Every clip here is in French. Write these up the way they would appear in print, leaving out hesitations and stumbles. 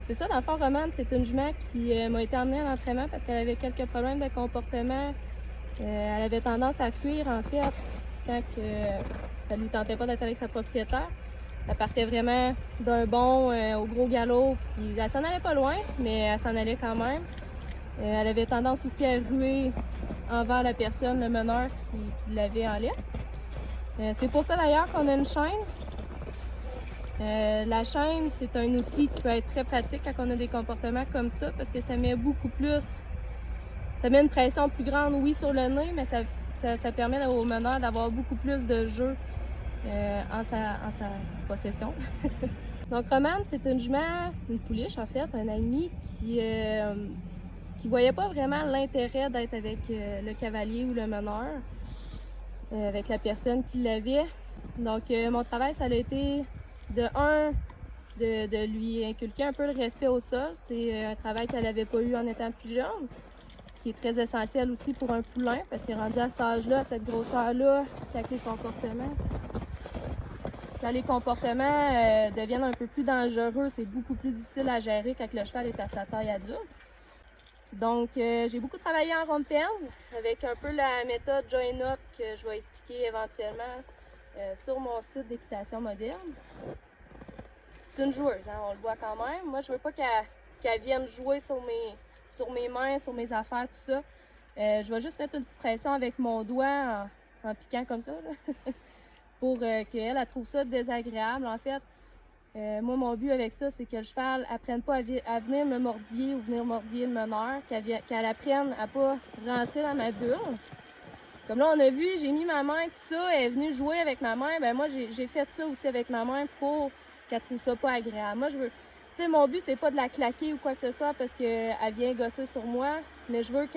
C'est ça, dans le fond, Romane, c'est une jument qui m'a été emmenée à l'entraînement parce qu'elle avait quelques problèmes de comportement. Elle avait tendance à fuir, en fait, quand ça lui tentait pas d'être avec sa propriétaire. Elle partait vraiment d'un bond au gros galop, puis elle s'en allait pas loin, mais elle s'en allait quand même. Elle avait tendance aussi à ruer envers la personne, le meneur qui l'avait en laisse. C'est pour ça d'ailleurs qu'on a une chaîne. La chaîne, c'est un outil qui peut être très pratique quand on a des comportements comme ça parce que ça met beaucoup plus, ça met une pression plus grande, oui, sur le nez, mais ça permet au meneur d'avoir beaucoup plus de jeu en sa possession. Donc Romane, c'est une jument, une pouliche en fait, un ami qui voyait pas vraiment l'intérêt d'être avec le cavalier ou le meneur, avec la personne qui l'avait. Donc mon travail, ça a été de lui inculquer un peu le respect au sol. C'est un travail qu'elle n'avait pas eu en étant plus jeune, qui est très essentiel aussi pour un poulain, parce que rendu à cet âge-là, à cette grosseur-là, quand les comportements deviennent un peu plus dangereux, c'est beaucoup plus difficile à gérer quand le cheval est à sa taille adulte. Donc, j'ai beaucoup travaillé en rompen avec un peu la méthode Join Up que je vais expliquer éventuellement sur mon site d'équitation moderne. C'est une joueuse, hein, on le voit quand même. Moi, je veux pas qu'elle vienne jouer sur mes mains, sur mes affaires, tout ça. Je vais juste mettre une petite pression avec mon doigt en piquant comme ça, là, pour qu'elle trouve ça désagréable. En fait, moi, mon but avec ça, c'est que le cheval n'apprenne pas à venir me mordiller ou venir mordiller le meneur, qu'elle apprenne à pas rentrer dans ma bulle. Comme là, on a vu, j'ai mis ma main, tout ça, elle est venue jouer avec ma main. Ben moi, j'ai fait ça aussi avec ma main pour qu'elle trouve ça pas agréable. Moi, je veux, tu sais, mon but, c'est pas de la claquer ou quoi que ce soit parce qu'elle vient gosser sur moi, mais je veux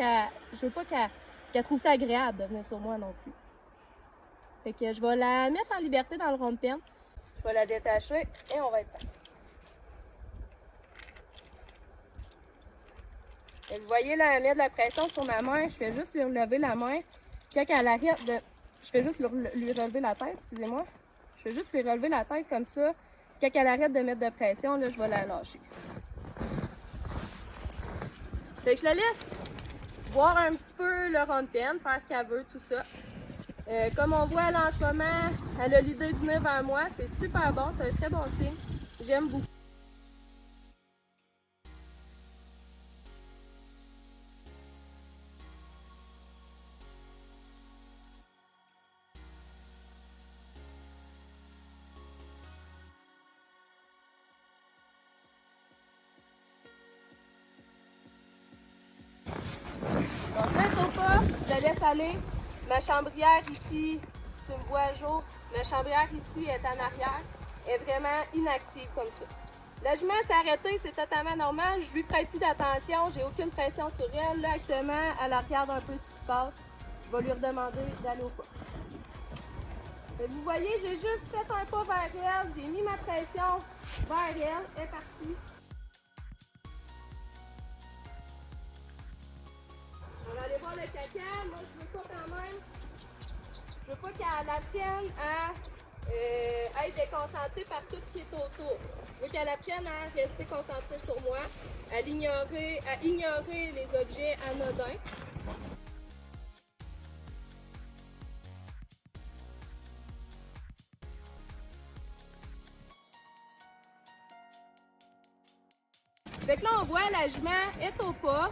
pas qu'elle trouve ça agréable de venir sur moi non plus. Fait que je vais la mettre en liberté dans le rond-de-peine. Je vais la détacher et on va être parti. Et vous voyez là, elle met de la pression sur ma main. Je fais juste lui relever la main. Quand elle arrête de... Je fais juste lui relever la tête, excusez-moi. Je fais juste lui relever la tête comme ça. Quand elle arrête de mettre de pression, là, je vais la lâcher. Fait que je la laisse voir un petit peu le rond-de-peine, faire ce qu'elle veut, tout ça. Comme on voit là en ce moment, elle a l'idée de venir vers moi. C'est super bon, c'est un très bon signe. J'aime beaucoup. Donc là, sauf pas, je la laisse aller. Ma chambrière ici, si tu me vois à jour, ma chambrière ici est en arrière, est vraiment inactive comme ça. La jument s'est arrêtée, c'est totalement normal. Je lui prête plus d'attention, j'ai aucune pression sur elle. Là, actuellement, elle regarde un peu ce qui se passe. Je vais lui redemander d'aller au pas. Vous voyez, j'ai juste fait un pas vers elle, j'ai mis ma pression vers elle, elle est partie. On va aller voir le caca. Moi, je veux pas quand même. Je veux pas qu'elle apprenne à être déconcentrée par tout ce qui est autour. Je veux qu'elle apprenne à rester concentrée sur moi, à ignorer les objets anodins. Fait que là, on voit la jument est au pas.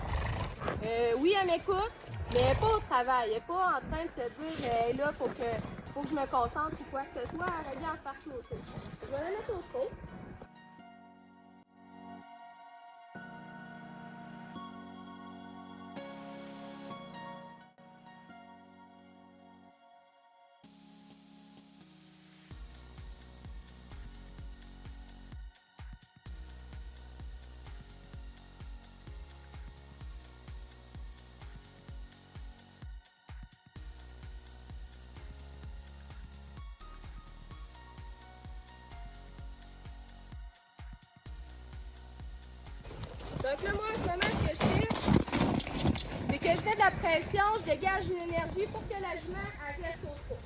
Oui, elle m'écoute, mais elle n'est pas au travail. Elle n'est pas en train de se dire hey, là, faut que je me concentre ou quoi que ce soit. Elle regarde partout autour. Je vais la mettre au trot. Donc là, moi, en ce moment, ce que je fais, c'est que je fais de la pression, je dégage une énergie pour que la jument reste au trot.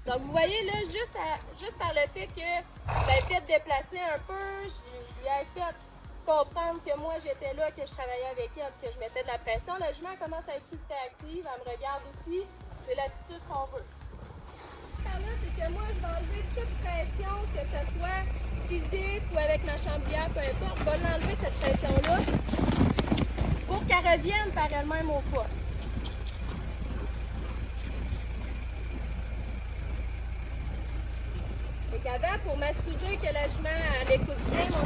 Donc vous voyez là, juste par le fait que je l'ai fait déplacer un peu, je lui ai fait comprendre que moi j'étais là, que je travaillais avec elle, que je mettais de la pression. La jument commence à être plus réactive, elle me regarde aussi. C'est l'attitude qu'on veut. Par là, c'est que moi je vais enlever toute pression, que ce soit physique ou avec ma chambrière, peu importe. Je vais l'enlever cette pression-là pour qu'elle revienne par elle-même au pas. Avant, pour m'assurer que la jument elle écoute bien mon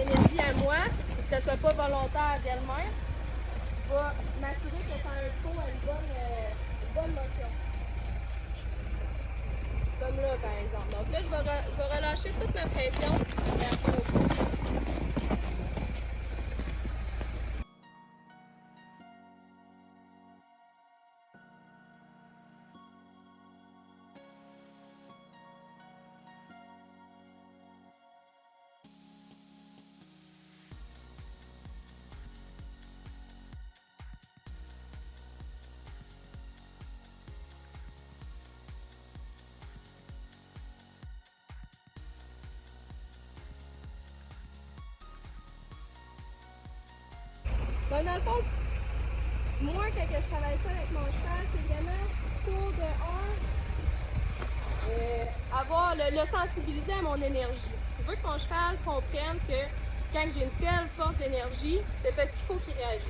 énergie à moi, et que ça ne soit pas volontaire d'elle-même, je vais m'assurer que ça a un pot à une bonne motion. Comme là, par exemple. Donc là, je vais relâcher toute ma pression vers mon pot. Bon, dans le fond, moi, quand je travaille ça avec mon cheval, c'est vraiment pour avoir le sensibiliser à mon énergie. Je veux que mon cheval comprenne que quand j'ai une telle force d'énergie, c'est parce qu'il faut qu'il réagisse.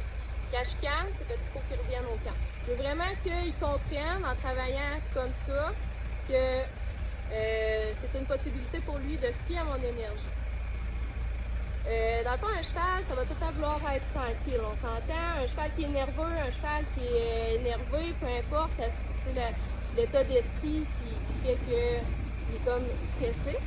Quand je calme, c'est parce qu'il faut qu'il revienne au camp. Je veux vraiment qu'ils comprennent en travaillant comme ça que c'est une possibilité pour lui de se fier à mon énergie. Dans le fond, un cheval, ça va tout le temps vouloir être tranquille, on s'entend. Un cheval qui est nerveux, un cheval qui est énervé, peu importe, l'état d'esprit qui fait qu'il est comme stressé.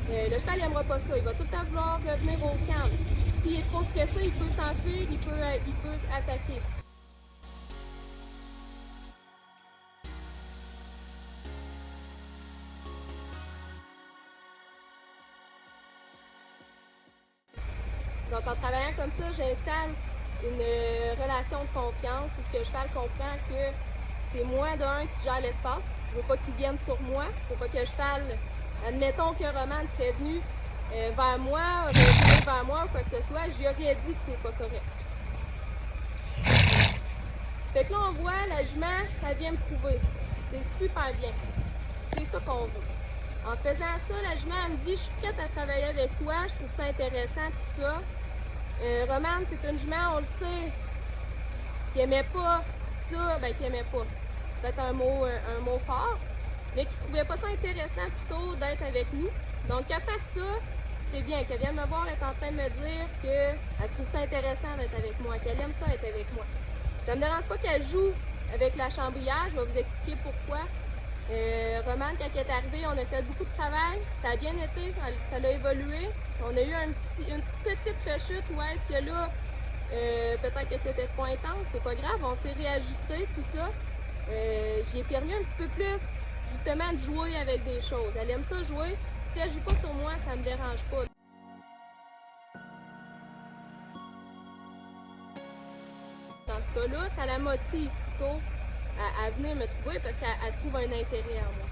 Le cheval, il n'aimera pas ça, il va tout le temps vouloir revenir au calme. S'il est trop stressé, il peut s'enfuir, il peut attaquer. Donc, en travaillant comme ça, j'installe une relation de confiance où le cheval comprend que c'est moi d'un qui gère l'espace. Je ne veux pas qu'il vienne sur moi. Je ne veux pas que le cheval, admettons que Romane serait venu vers moi, revenir vers moi ou quoi que ce soit, je lui aurais dit que c'est pas correct. Fait que là, on voit, la jument, elle vient me prouver. C'est super bien. C'est ça qu'on veut. En faisant ça, la jument, elle me dit, je suis prête à travailler avec toi, je trouve ça intéressant, tout ça. Romane, c'est une jument, on le sait, qui aimait pas ça, qui aimait pas, peut-être un mot fort, mais qui trouvait pas ça intéressant plutôt d'être avec nous. Donc qu'elle fasse ça, c'est bien, qu'elle vienne me voir, être en train de me dire qu'elle trouve ça intéressant d'être avec moi, qu'elle aime ça être avec moi. Ça me dérange pas qu'elle joue avec la chambrière, je vais vous expliquer pourquoi. Romane, quand elle est arrivée, on a fait beaucoup de travail, ça a bien été, ça a évolué. On a eu une petite rechute où est-ce que là, peut-être que c'était trop intense, c'est pas grave, on s'est réajusté, tout ça. J'ai permis un petit peu plus, justement, de jouer avec des choses. Elle aime ça jouer. Si elle joue pas sur moi, ça me dérange pas. Dans ce cas-là, ça la motive plutôt à venir me trouver parce qu'elle trouve un intérêt en moi.